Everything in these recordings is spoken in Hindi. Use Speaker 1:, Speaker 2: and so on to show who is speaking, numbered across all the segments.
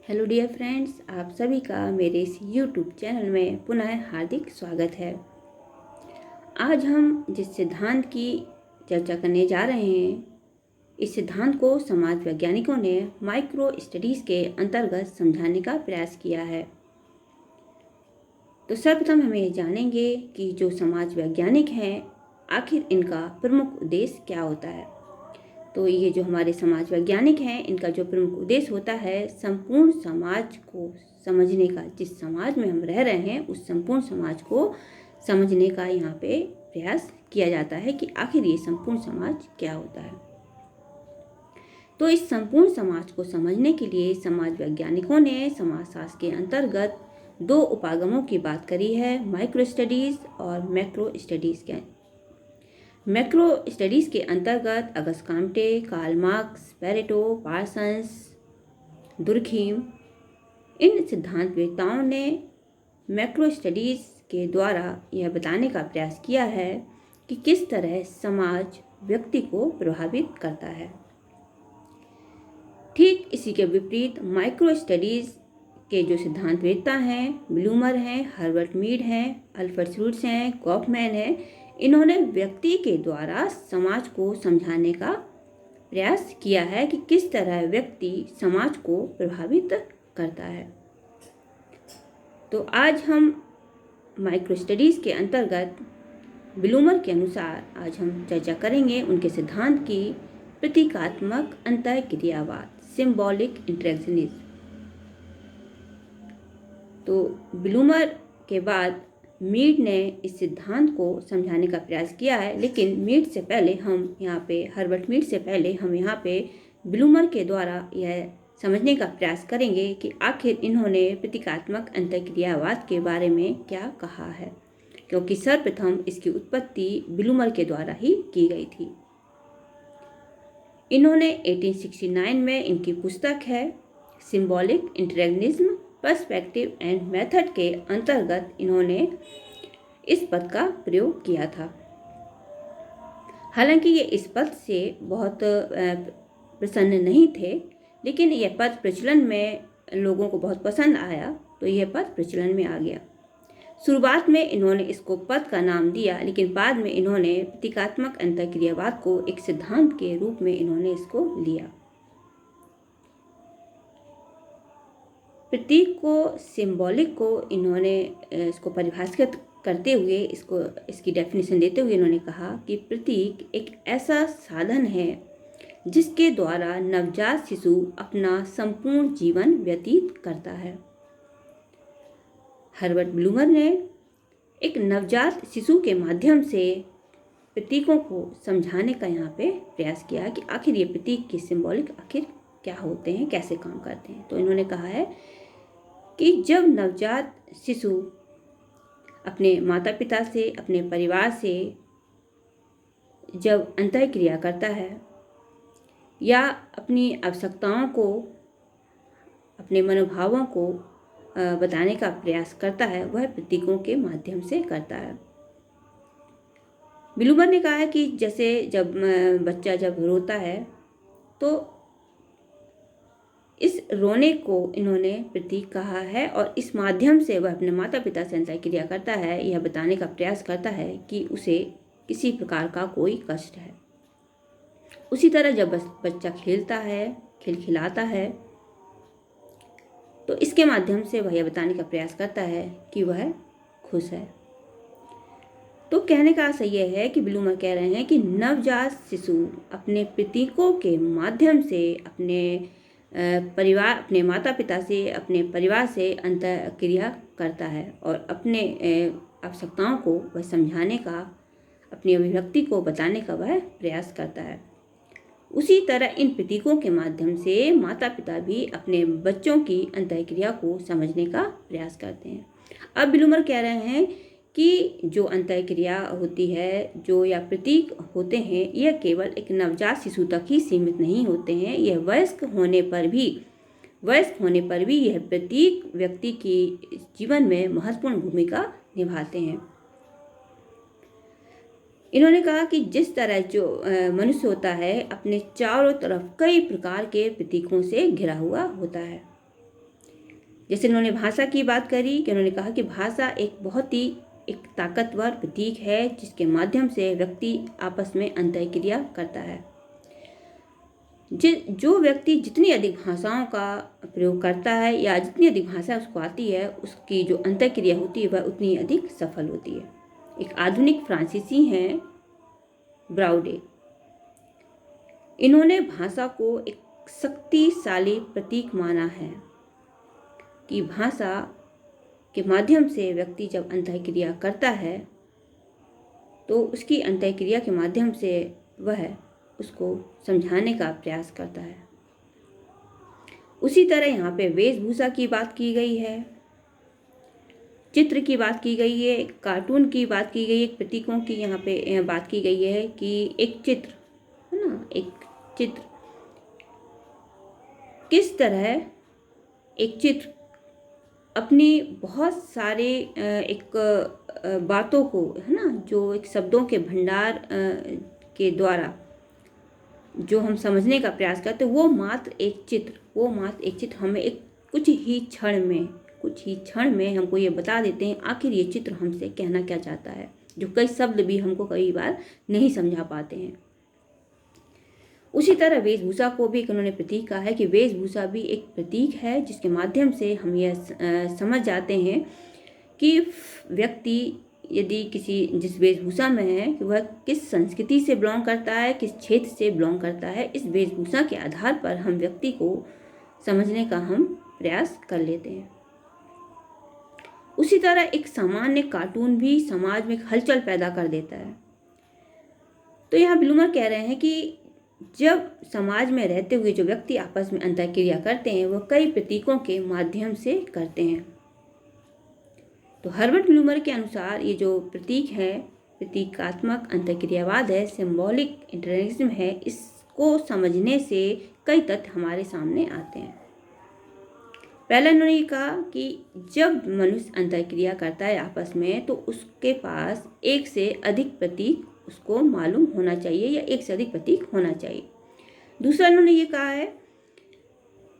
Speaker 1: हेलो डियर फ्रेंड्स, आप सभी का मेरे इस यूट्यूब चैनल में पुनः हार्दिक स्वागत है। आज हम जिस सिद्धांत की चर्चा करने जा रहे हैं, इस सिद्धांत को समाज वैज्ञानिकों ने माइक्रो स्टडीज़ के अंतर्गत समझाने का प्रयास किया है। तो सर्वप्रथम हम ये जानेंगे कि जो समाज वैज्ञानिक हैं, आखिर इनका प्रमुख उद्देश्य क्या होता है। तो ये जो हमारे समाज वैज्ञानिक हैं, इनका जो प्रमुख उद्देश्य होता है संपूर्ण समाज को समझने का। जिस समाज में हम रह रहे हैं उस संपूर्ण समाज को समझने का यहाँ पे प्रयास किया जाता है कि आखिर ये संपूर्ण समाज क्या होता है। तो इस संपूर्ण समाज को समझने के लिए समाज वैज्ञानिकों ने समाजशास्त्र के अंतर्गत दो उपागमों की बात करी है, माइक्रो स्टडीज़ और मैक्रो स्टडीज़ के। मैक्रो स्टडीज़ के अंतर्गत Auguste Comte, Karl Marx, Pareto, Parsons, Durkheim, इन सिद्धांतवेत्ताओं ने मैक्रो स्टडीज़ के द्वारा यह बताने का प्रयास किया है कि किस तरह समाज व्यक्ति को प्रभावित करता है। ठीक इसी के विपरीत माइक्रो स्टडीज़ के जो सिद्धांतवेत्ता हैं, ब्लूमर हैं, हर्बर्ट मीड हैं, अल्फ्रेड श्रूट्स हैं, कॉफमैन हैं, इन्होंने व्यक्ति के द्वारा समाज को समझाने का प्रयास किया है कि किस तरह व्यक्ति समाज को प्रभावित करता है। तो आज हम माइक्रो स्टडीज़ के अंतर्गत ब्लूमर के अनुसार आज हम चर्चा करेंगे उनके सिद्धांत की प्रतीकात्मक अंतःक्रियावाद, सिंबॉलिक इंटरेक्शनिज्म। तो ब्लूमर के बाद मीड ने इस सिद्धांत को समझाने का प्रयास किया है, लेकिन मीड से पहले हम यहाँ पे हर्बर्ट मीड से पहले हम यहाँ पे ब्लूमर के द्वारा यह समझने का प्रयास करेंगे कि आखिर इन्होंने प्रतीकात्मक अंतःक्रियावाद के बारे में क्या कहा है, क्योंकि सर्वप्रथम इसकी उत्पत्ति ब्लूमर के द्वारा ही की गई थी। इन्होंने 1869 में इनकी पुस्तक है symbolic interactionism perspective and method के अंतर्गत इन्होंने इस पद का प्रयोग किया था। हालांकि ये इस पद से बहुत प्रसन्न नहीं थे, लेकिन यह पद प्रचलन में लोगों को बहुत पसंद आया, तो यह पद प्रचलन में आ गया। शुरुआत में इन्होंने इसको पद का नाम दिया, लेकिन बाद में इन्होंने प्रतीकात्मक अंतःक्रियावाद को एक सिद्धांत के रूप में इन्होंने इसको लिया। प्रतीक को, सिंबॉलिक को इन्होंने इसको परिभाषित करते हुए इसकी डेफिनेशन देते हुए इन्होंने कहा कि प्रतीक एक ऐसा साधन है जिसके द्वारा नवजात शिशु अपना संपूर्ण जीवन व्यतीत करता है। हर्बर्ट ब्लूमर ने एक नवजात शिशु के माध्यम से प्रतीकों को समझाने का यहाँ पे प्रयास किया कि आखिर ये प्रतीक के सिंबॉलिक आखिर क्या होते हैं, कैसे काम करते हैं। तो इन्होंने कहा है कि जब नवजात शिशु अपने माता पिता से, अपने परिवार से जब अंतःक्रिया करता है या अपनी आवश्यकताओं को, अपने मनोभावों को बताने का प्रयास करता है, वह प्रतीकों के माध्यम से करता है। ब्लूमर ने कहा है कि जैसे जब बच्चा जब रोता है तो इस रोने को इन्होंने प्रतीक कहा है और इस माध्यम से वह अपने माता पिता से अंतःक्रिया करता है, यह बताने का प्रयास करता है कि उसे किसी प्रकार का कोई कष्ट है। उसी तरह जब बच्चा खेलता है, खिलखिलाता है, तो इसके माध्यम से वह यह बताने का प्रयास करता है कि वह खुश है। तो कहने का आशय यह है कि ब्लूमर कह रहे हैं कि नवजात शिशु अपने प्रतीकों के माध्यम से अपने परिवार, अपने माता पिता से, अपने परिवार से अंतःक्रिया करता है और अपने आवश्यकताओं को वह समझाने का, अपनी अभिव्यक्ति को बताने का वह प्रयास करता है। उसी तरह इन प्रतीकों के माध्यम से माता पिता भी अपने बच्चों की अंतःक्रिया को समझने का प्रयास करते हैं। अब ब्लूमर कह रहे हैं कि जो अंतःक्रिया होती है, जो या प्रतीक होते हैं, यह केवल एक नवजात शिशु तक ही सीमित नहीं होते हैं। यह वयस्क होने पर भी यह प्रतीक व्यक्ति की जीवन में महत्वपूर्ण भूमिका निभाते हैं। इन्होंने कहा कि जिस तरह जो मनुष्य होता है अपने चारों तरफ कई प्रकार के प्रतीकों से घिरा हुआ होता है। जैसे उन्होंने भाषा की बात करी कि उन्होंने कहा कि भाषा एक बहुत ही एक ताकतवर प्रतीक है जिसके माध्यम से व्यक्ति आपस में अंतःक्रिया करता है। जो व्यक्ति जितनी अधिक भाषाओं का प्रयोग करता है या जितनी अधिक भाषा उसको आती है, उसकी जो अंतःक्रिया होती है वह उतनी अधिक सफल होती है। एक आधुनिक फ्रांसीसी हैं ब्राउडे। इन्होंने भाषा को एक शक्तिशाली प्रतीक माना है कि भाषा के माध्यम से व्यक्ति जब अंतःक्रिया करता है तो उसकी अंतःक्रिया के माध्यम से वह उसको समझाने का प्रयास करता है। उसी तरह यहाँ पे वेशभूषा की बात की गई है, चित्र की बात की गई है, कार्टून की बात की गई है, प्रतीकों की यहाँ पे बात की गई है कि एक चित्र है ना, एक चित्र किस तरह एक चित्र अपनी बहुत सारे एक बातों को है ना, जो एक शब्दों के भंडार के द्वारा जो हम समझने का प्रयास करते हैं, वो मात्र एक चित्र हमें एक कुछ ही क्षण में हमको ये बता देते हैं आखिर ये चित्र हमसे कहना क्या चाहता है, जो कई शब्द भी हमको कई बार नहीं समझा पाते हैं। उसी तरह वेशभूषा को भी उन्होंने प्रतीक कहा है कि वेशभूषा भी एक प्रतीक है जिसके माध्यम से हम यह समझ जाते हैं कि व्यक्ति यदि जिस वेशभूषा में है कि वह किस संस्कृति से बिलोंग करता है, किस क्षेत्र से बिलोंग करता है। इस वेशभूषा के आधार पर हम व्यक्ति को समझने का हम प्रयास कर लेते हैं। उसी तरह एक सामान्य कार्टून भी समाज में हलचल पैदा कर देता है। तो यहाँ ब्लूमर कह रहे हैं कि जब समाज में रहते हुए जो व्यक्ति आपस में अंतःक्रिया करते हैं वह कई प्रतीकों के माध्यम से करते हैं। तो हर्बर्ट ब्लूमर के अनुसार ये जो प्रतीक है, प्रतीकात्मक अंतःक्रियावाद है, सिंबॉलिक इंटरेक्शन है, इसको समझने से कई तथ्य हमारे सामने आते हैं। पहला उन्होंने ये कहा कि जब मनुष्य अंतःक्रिया करता है आपस में तो उसके पास एक से अधिक प्रतीक उसको मालूम होना चाहिए या एक से अधिक प्रतीक होना चाहिए। दूसरा उन्होंने ये कहा है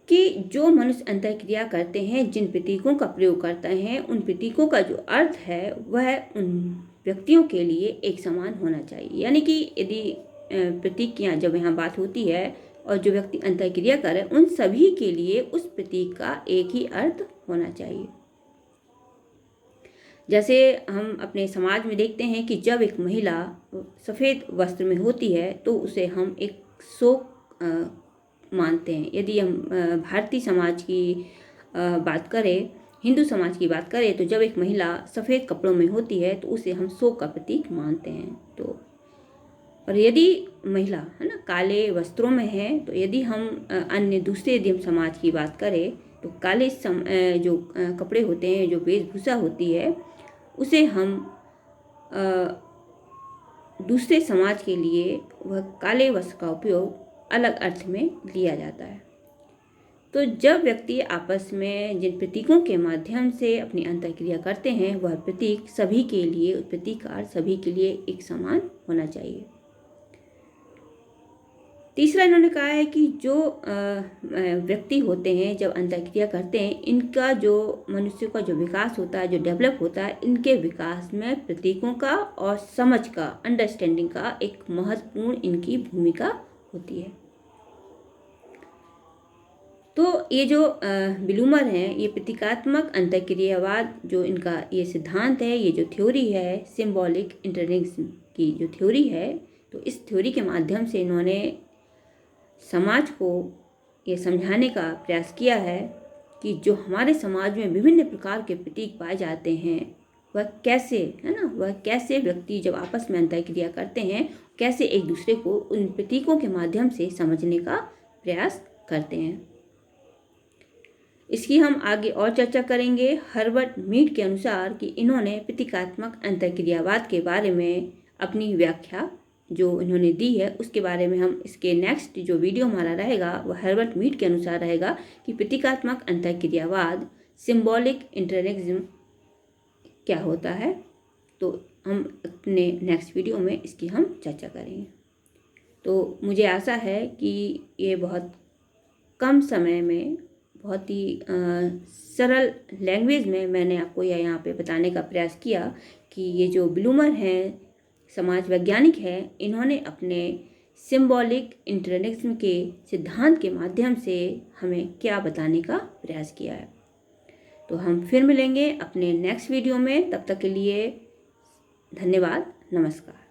Speaker 1: कि जो मनुष्य अंतःक्रिया करते हैं, जिन प्रतीकों का प्रयोग करते हैं, उन प्रतीकों का जो अर्थ है वह उन व्यक्तियों के लिए एक समान होना चाहिए। यानी कि यदि प्रतीक की जब यहाँ बात होती है और जो व्यक्ति अंतःक्रिया करे उन सभी के लिए उस प्रतीक का एक ही अर्थ होना चाहिए। जैसे हम अपने समाज में देखते हैं कि जब एक महिला सफ़ेद वस्त्र में होती है तो उसे हम एक शोक मानते हैं। यदि हम भारतीय समाज की बात करें, हिंदू समाज की बात करें, तो जब एक महिला सफ़ेद कपड़ों में होती है तो उसे हम शोक का प्रतीक मानते हैं। तो और यदि महिला है ना काले वस्त्रों में है, तो यदि हम अन्य दूसरे यदि हम समाज की बात करें तो काले जो कपड़े होते हैं, जो वेशभूषा होती है, उसे हम दूसरे समाज के लिए वह काले वस्त्र का उपयोग अलग अर्थ में लिया जाता है। तो जब व्यक्ति आपस में जिन प्रतीकों के माध्यम से अपनी अंतःक्रिया करते हैं वह प्रतीक सभी के लिए, प्रतीक का अर्थ सभी के लिए एक समान होना चाहिए। तीसरा इन्होंने कहा है कि जो व्यक्ति होते हैं जब अंतःक्रिया करते हैं, इनका जो मनुष्य का जो विकास होता है, जो डेवलप होता है, इनके विकास में प्रतीकों का और समझ का, अंडरस्टैंडिंग का एक महत्वपूर्ण इनकी भूमिका होती है। तो ये जो ब्लूमर हैं, ये प्रतीकात्मक अंतःक्रियावाद जो इनका ये सिद्धांत है, ये जो थ्योरी है, सिंबॉलिक इंटरेक्शन की जो थ्योरी है, तो इस थ्योरी के माध्यम से इन्होंने समाज को ये समझाने का प्रयास किया है कि जो हमारे समाज में विभिन्न प्रकार के प्रतीक पाए जाते हैं वह कैसे, है ना, वह कैसे व्यक्ति जब आपस में अंतःक्रिया करते हैं कैसे एक दूसरे को उन प्रतीकों के माध्यम से समझने का प्रयास करते हैं। इसकी हम आगे और चर्चा करेंगे। हर्बर्ट मीड के अनुसार कि इन्होंने प्रतीकात्मक अंतःक्रियावाद के बारे में अपनी व्याख्या जो इन्होंने दी है उसके बारे में हम इसके नेक्स्ट जो वीडियो हमारा रहेगा वह हर्बर्ट मीड के अनुसार रहेगा कि प्रतीकात्मक अंतःक्रियावाद, सिंबॉलिक इंटरेक्शन क्या होता है। तो हम अपने नेक्स्ट वीडियो में इसकी हम चर्चा करेंगे। तो मुझे आशा है कि ये बहुत कम समय में बहुत ही सरल लैंग्वेज में मैंने आपको यहाँ पे बताने का प्रयास किया कि ये जो ब्लूमर हैं, समाज वैज्ञानिक हैं, इन्होंने अपने सिंबॉलिक इंटरेक्शन के सिद्धांत के माध्यम से हमें क्या बताने का प्रयास किया है। तो हम फिर मिलेंगे अपने नेक्स्ट वीडियो में। तब तक के लिए धन्यवाद, नमस्कार।